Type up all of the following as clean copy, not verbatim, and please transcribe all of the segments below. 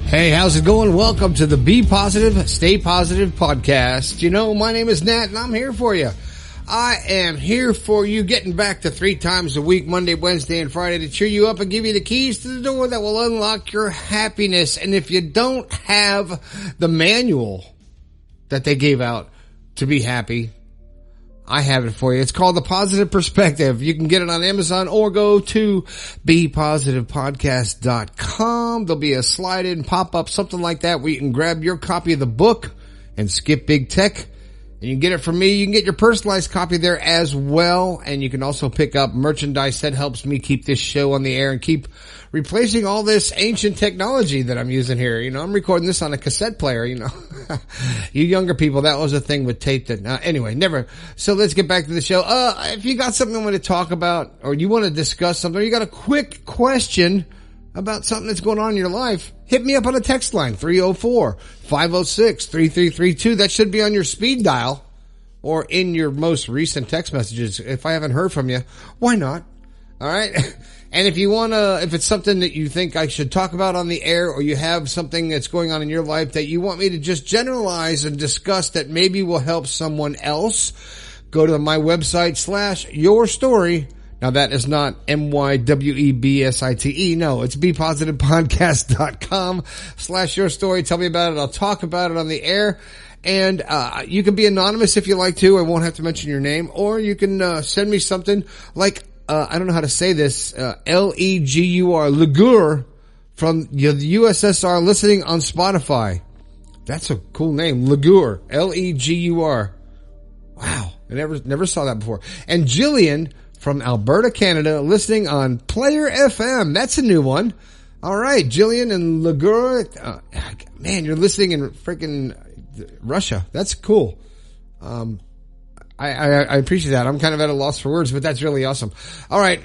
Hey, how's it going? Welcome to the Be Positive, Stay Positive podcast. You know, my name is Nat and I'm here for you. I am here for you, getting back to 3 times a week, Monday, Wednesday, and Friday, to cheer you up and give you the keys to the door that will unlock your happiness. And if you don't have the manual that they gave out to be happy, I have it for you. It's called The Positive Perspective. You can get it on Amazon or go to bepositivepodcast.com. There'll be a slide in, pop up, something like that, where you can grab your copy of the book and skip big tech. And you can get it from me. You can get your personalized copy there as well. And you can also pick up merchandise that helps me keep this show on the air and keep replacing all this ancient technology that I'm using here. You know, I'm recording this on a cassette player, you know. You younger people, that was a thing with tape that, anyway, never. So let's get back to the show. If you got something you want to talk about, or you want to discuss something, or you got a quick question about something that's going on in your life, hit me up on a text line, 304-506-3332. That should be on your speed dial or in your most recent text messages. If I haven't heard from you, why not? All right. And if you want to, if it's something that you think I should talk about on the air, or you have something that's going on in your life that you want me to just generalize and discuss that maybe will help someone else, go to my website /yourstory. Now that is not MYWEBSITE. No, it's bepositivepodcast.com /yourstory. Tell me about it. I'll talk about it on the air. And, you can be anonymous if you like to. I won't have to mention your name, or you can, send me something like, I don't know how to say this, Legur, Legur, from the USSR, listening on Spotify. That's a cool name, Legur, Legur. Wow. I never saw that before. And Jillian from Alberta, Canada, listening on Player FM. That's a new one. All right, Jillian and Legur. Man, you're listening in freaking Russia. That's cool. I appreciate that. I'm kind of at a loss for words, but that's really awesome. All right.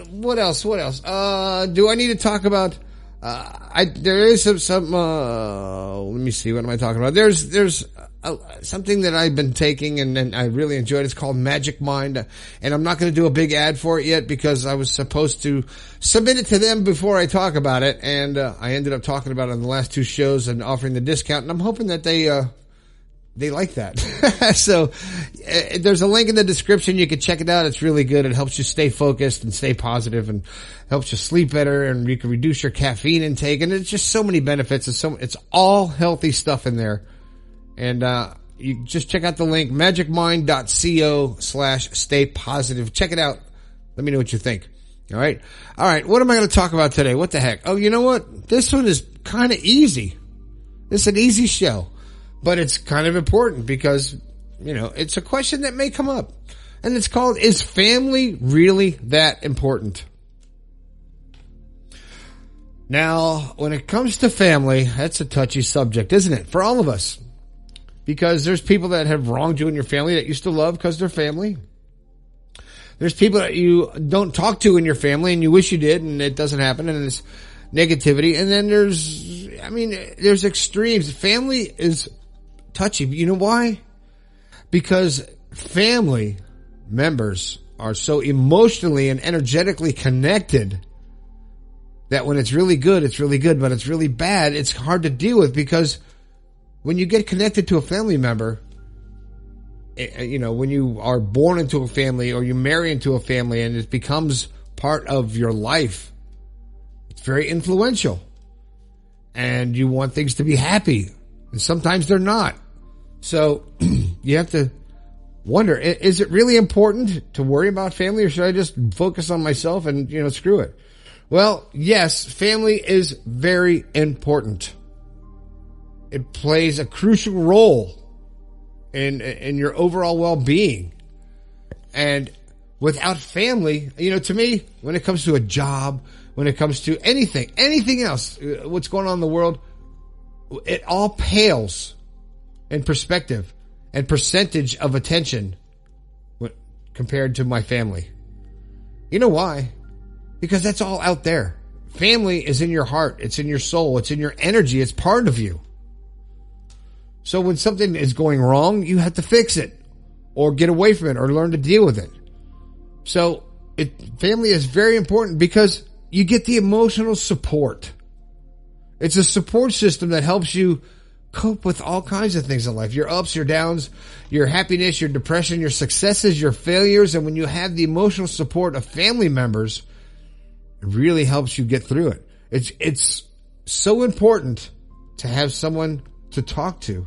What else? Do I need to talk about, there is some, let me see. What am I talking about? There's something that I've been taking and I really enjoyed. It's called Magic Mind. And I'm not going to do a big ad for it yet because I was supposed to submit it to them before I talk about it. And, I ended up talking about it on the last 2 shows and offering the discount. And I'm hoping that they like that. So there's a link in the description. You can check it out. It's really good. It helps you stay focused and stay positive, and helps you sleep better, and you can reduce your caffeine intake. And it's just so many benefits. It's all healthy stuff in there. And, you just check out the link, magicmind.co/stay positive. Check it out. Let me know what you think. All right. What am I going to talk about today? What the heck? Oh, you know what? This one is kind of easy. It's an easy show. But it's kind of important because, you know, it's a question that may come up. And it's called, is family really that important? Now, when it comes to family, that's a touchy subject, isn't it? For all of us. Because there's people that have wronged you in your family that you still love because they're family. There's people that you don't talk to in your family and you wish you did, and it doesn't happen, and it's negativity. And then there's extremes. Family is touchy. You know why? Because family members are so emotionally and energetically connected that when it's really good, it's really good. But it's really bad, it's hard to deal with, because when you get connected to a family member, you know, when you are born into a family or you marry into a family and it becomes part of your life, it's very influential. And you want things to be happy. And sometimes they're not. So you have to wonder, is it really important to worry about family, or should I just focus on myself and, you know, screw it? Well, yes, family is very important. It plays a crucial role in your overall well-being. And without family, you know, to me, when it comes to a job, when it comes to anything else, what's going on in the world, it all pales in perspective and percentage of attention compared to my family. You know why? Because that's all out there. Family is in your heart. It's in your soul. It's in your energy. It's part of you. So when something is going wrong, you have to fix it or get away from it or learn to deal with it. So family is very important because you get the emotional support. It's a support system that helps you cope with all kinds of things in life. Your ups, your downs, your happiness, your depression, your successes, your failures. And when you have the emotional support of family members, it really helps you get through it. It's so important to have someone to talk to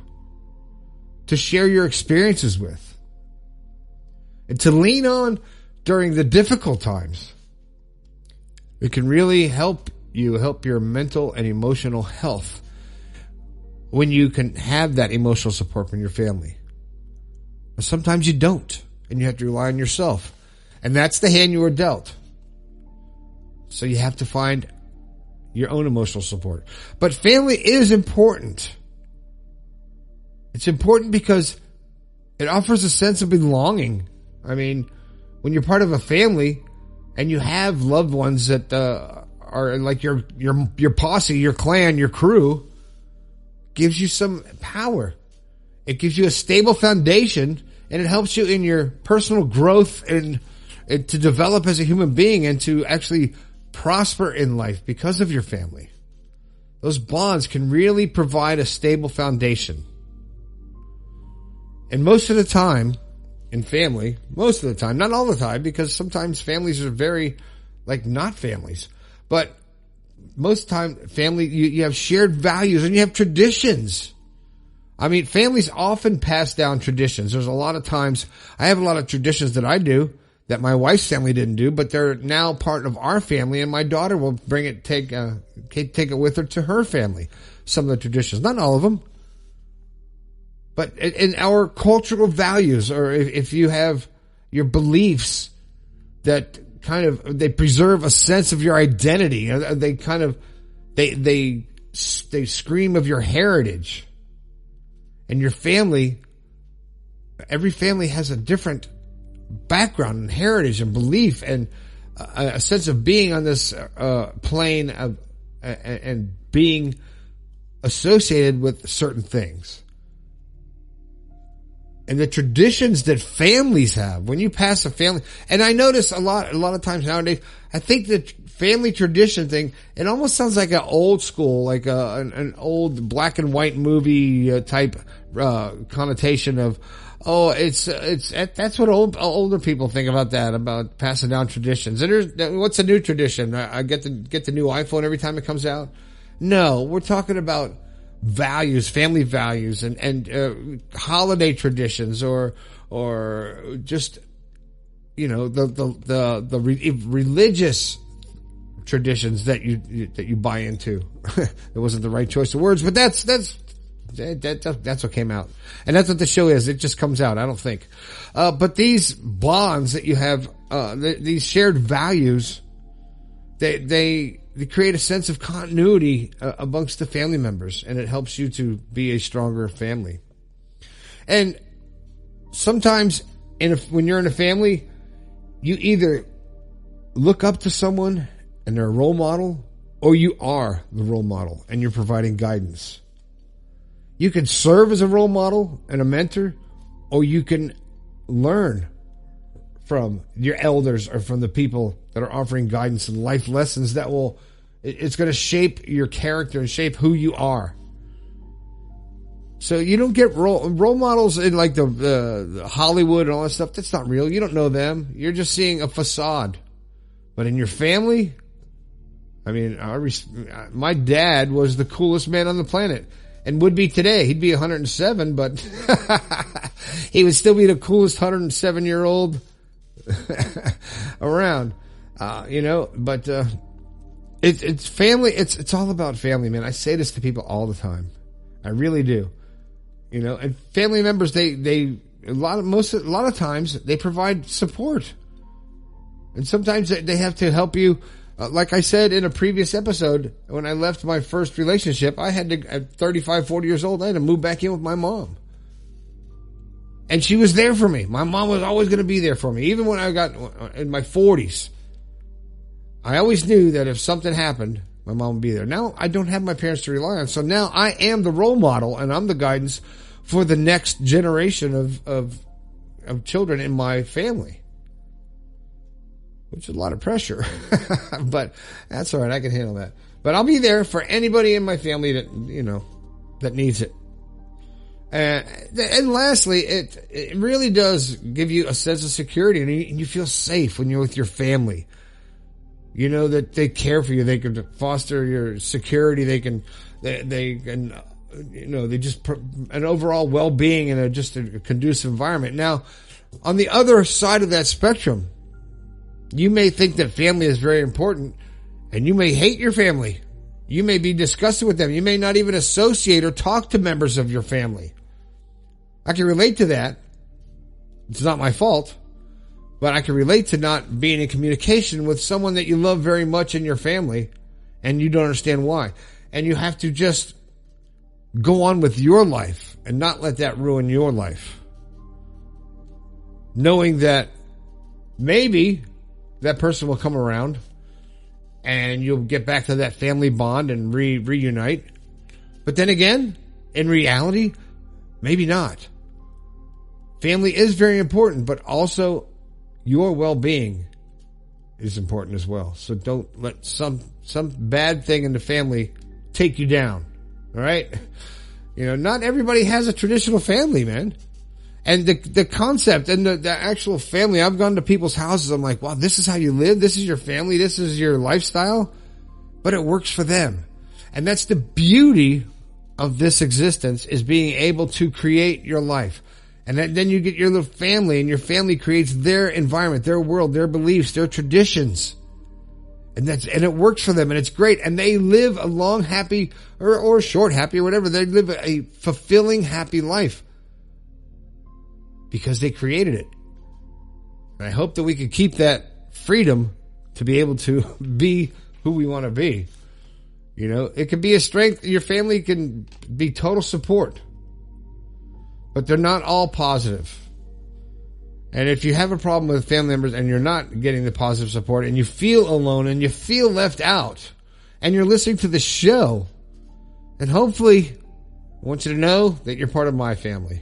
share your experiences with, and to lean on during the difficult times. It can really help your mental and emotional health when you can have that emotional support from your family. But sometimes you don't, and you have to rely on yourself. And that's the hand you were dealt. So you have to find your own emotional support. But family is important. It's important because it offers a sense of belonging. I mean, when you're part of a family and you have loved ones that are like your posse, your clan, your crew, gives you some power. It gives you a stable foundation, and it helps you in your personal growth and to develop as a human being and to actually prosper in life because of your family. Those bonds can really provide a stable foundation. And most of the time in family, most of the time, not all the time, because sometimes families are very not families, but most of the time family, you have shared values and you have traditions. I mean, families often pass down traditions. There's a lot of times I have a lot of traditions that I do that my wife's family didn't do, but they're now part of our family, and my daughter will take it with her to her family. Some of the traditions, not all of them. But in our cultural values, or if you have your beliefs that they preserve a sense of your identity, they scream of your heritage. And your family, every family has a different background and heritage and belief and a sense of being on this plane of and being associated with certain things. And the traditions that families have, when you pass a family, and I notice a lot of times nowadays, I think the family tradition thing, it almost sounds like an old school, like an old black and white movie type connotation of, that's what older people think about that, about passing down traditions. And what's a new tradition? I get the new iPhone every time it comes out. No, we're talking about values, family values, and holiday traditions, or just the religious traditions that you buy into. It wasn't the right choice of words, but that's what came out, and that's what the show is. It just comes out. I don't think, but these bonds that you have, these shared values, they create a sense of continuity amongst the family members, and it helps you to be a stronger family. And sometimes when you're in a family, you either look up to someone and they're a role model, or you are the role model and you're providing guidance. You can serve as a role model and a mentor, or you can learn from your elders or from the people that are offering guidance and life lessons that it's going to shape your character and shape who you are. So you don't get role models in like the Hollywood and all that stuff. That's not real. You don't know them. You're just seeing a facade. But in your family, I mean, my dad was the coolest man on the planet, and would be today. He'd be 107, but he would still be the coolest 107-year-old around. But it's family. It's all about family, man. I say this to people all the time. I really do. And family members, a lot of times they provide support, and sometimes they have to help you. Like I said in a previous episode, when I left my first relationship, I had to, at 35, 40 years old, I had to move back in with my mom. And she was there for me. My mom was always going to be there for me. Even when I got in my 40s, I always knew that if something happened, my mom would be there. Now I don't have my parents to rely on. So now I am the role model, and I'm the guidance for the next generation of children in my family. Which is a lot of pressure. But that's all right. I can handle that. But I'll be there for anybody in my family that, that needs it. And lastly, it really does give you a sense of security, and you feel safe when you're with your family. You know that they care for you. They can foster your security. They can just an overall well-being and just a conducive environment. Now, on the other side of that spectrum, you may think that family is very important, and you may hate your family. You may be disgusted with them. You may not even associate or talk to members of your family. I can relate to that. It's not my fault, but I can relate to not being in communication with someone that you love very much in your family, and you don't understand why. And you have to just go on with your life and not let that ruin your life. Knowing that maybe that person will come around and you'll get back to that family bond and reunite. But then again, in reality, maybe not. Family is very important, but also your well-being is important as well. So don't let some bad thing in the family take you down. All right? Not everybody has a traditional family, man. And the concept and the actual family, I've gone to people's houses. I'm like, wow, this is how you live. This is your family. This is your lifestyle. But it works for them. And that's the beauty of this existence, is being able to create your life. And then you get your little family, and your family creates their environment, their world, their beliefs, their traditions. And it works for them, and it's great. And they live a long, happy, or short, happy, or whatever. They live a fulfilling, happy life because they created it. And I hope that we could keep that freedom to be able to be who we want to be. It can be a strength. Your family can be total support, but they're not all positive. And if you have a problem with family members and you're not getting the positive support, and you feel alone and you feel left out, and you're listening to the show, then hopefully I want you to know that you're part of my family.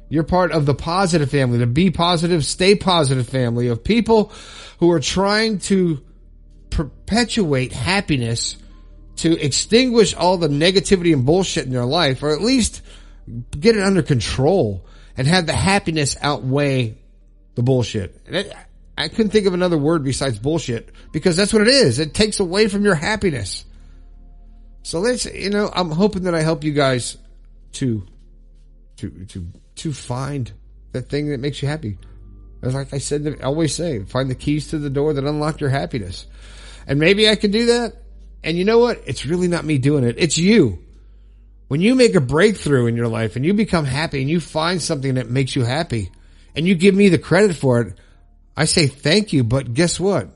You're part of the positive family, the be positive, stay positive family of people who are trying to perpetuate happiness, to extinguish all the negativity and bullshit in their life, or at least get it under control and have the happiness outweigh the bullshit. I couldn't think of another word besides bullshit, because that's what it is. It takes away from your happiness. So I'm hoping that I help you guys to find that thing that makes you happy. Like I said, I always say, find the keys to the door that unlock your happiness. And maybe I can do that. And you know what? It's really not me doing it. It's you. When you make a breakthrough in your life and you become happy and you find something that makes you happy and you give me the credit for it, I say thank you. But guess what?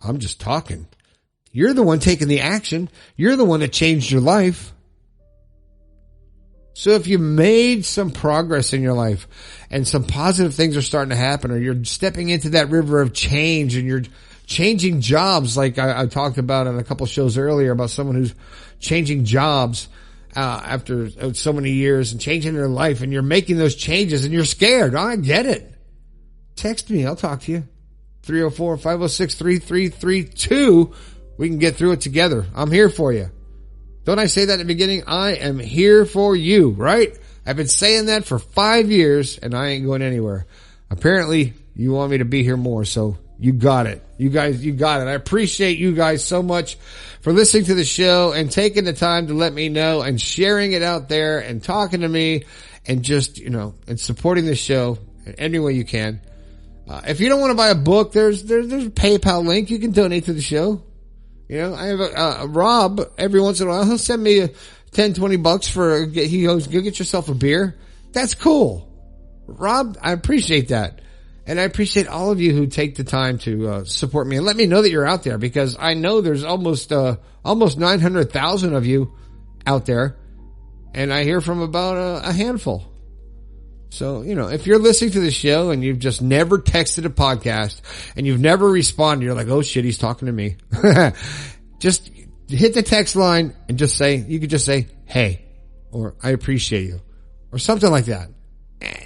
I'm just talking. You're the one taking the action. You're the one that changed your life. So if you made some progress in your life and some positive things are starting to happen, or you're stepping into that river of change and you're changing jobs, like I talked about on a couple shows earlier about someone who's changing jobs after so many years and changing their life, and you're making those changes and you're scared. I get it. Text me. I'll talk to you. 304-506-3332. We can get through it together. I'm here for you. Don't I say that at the beginning? I am here for you, right? I've been saying that for 5 years and I ain't going anywhere. Apparently you want me to be here more, so you got it. You guys, you got it. I appreciate you guys so much for listening to the show and taking the time to let me know and sharing it out there and talking to me and just, and supporting the show in any way you can. If you don't want to buy a book, there's a PayPal link. You can donate to the show. I have Rob every once in a while. He'll send me $10-20 for, he goes, go get yourself a beer. That's cool. Rob, I appreciate that. And I appreciate all of you who take the time to support me and let me know that you're out there, because I know there's almost 900,000 of you out there, and I hear from about a handful. So, if you're listening to the show and you've just never texted a podcast and you've never responded, you're like, oh shit, he's talking to me. Just hit the text line and you could just say, hey, or I appreciate you, or something like that.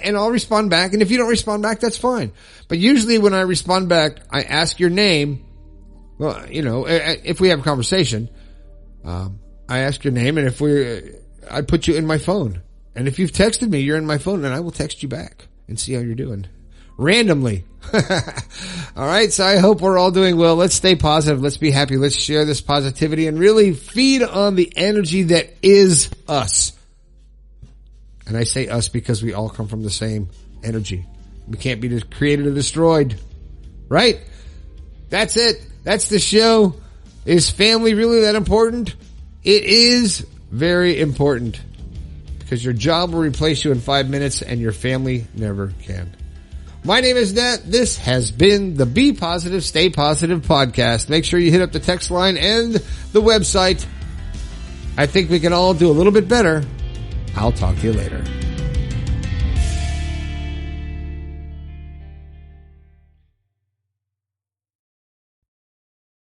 And I'll respond back. And if you don't respond back, that's fine. But usually when I respond back, I ask your name. Well, if we have a conversation, I ask your name, and I put you in my phone. And if you've texted me, you're in my phone, and I will text you back and see how you're doing. Randomly. All right. So I hope we're all doing well. Let's stay positive. Let's be happy. Let's share this positivity and really feed on the energy that is us. And I say us because we all come from the same energy. We can't be created or destroyed. Right? That's it. That's the show. Is family really that important? It is very important, because your job will replace you in 5 minutes and your family never can. My name is Nat. This has been the Be Positive, Stay Positive podcast. Make sure you hit up the text line and the website. I think we can all do a little bit better. I'll talk to you later.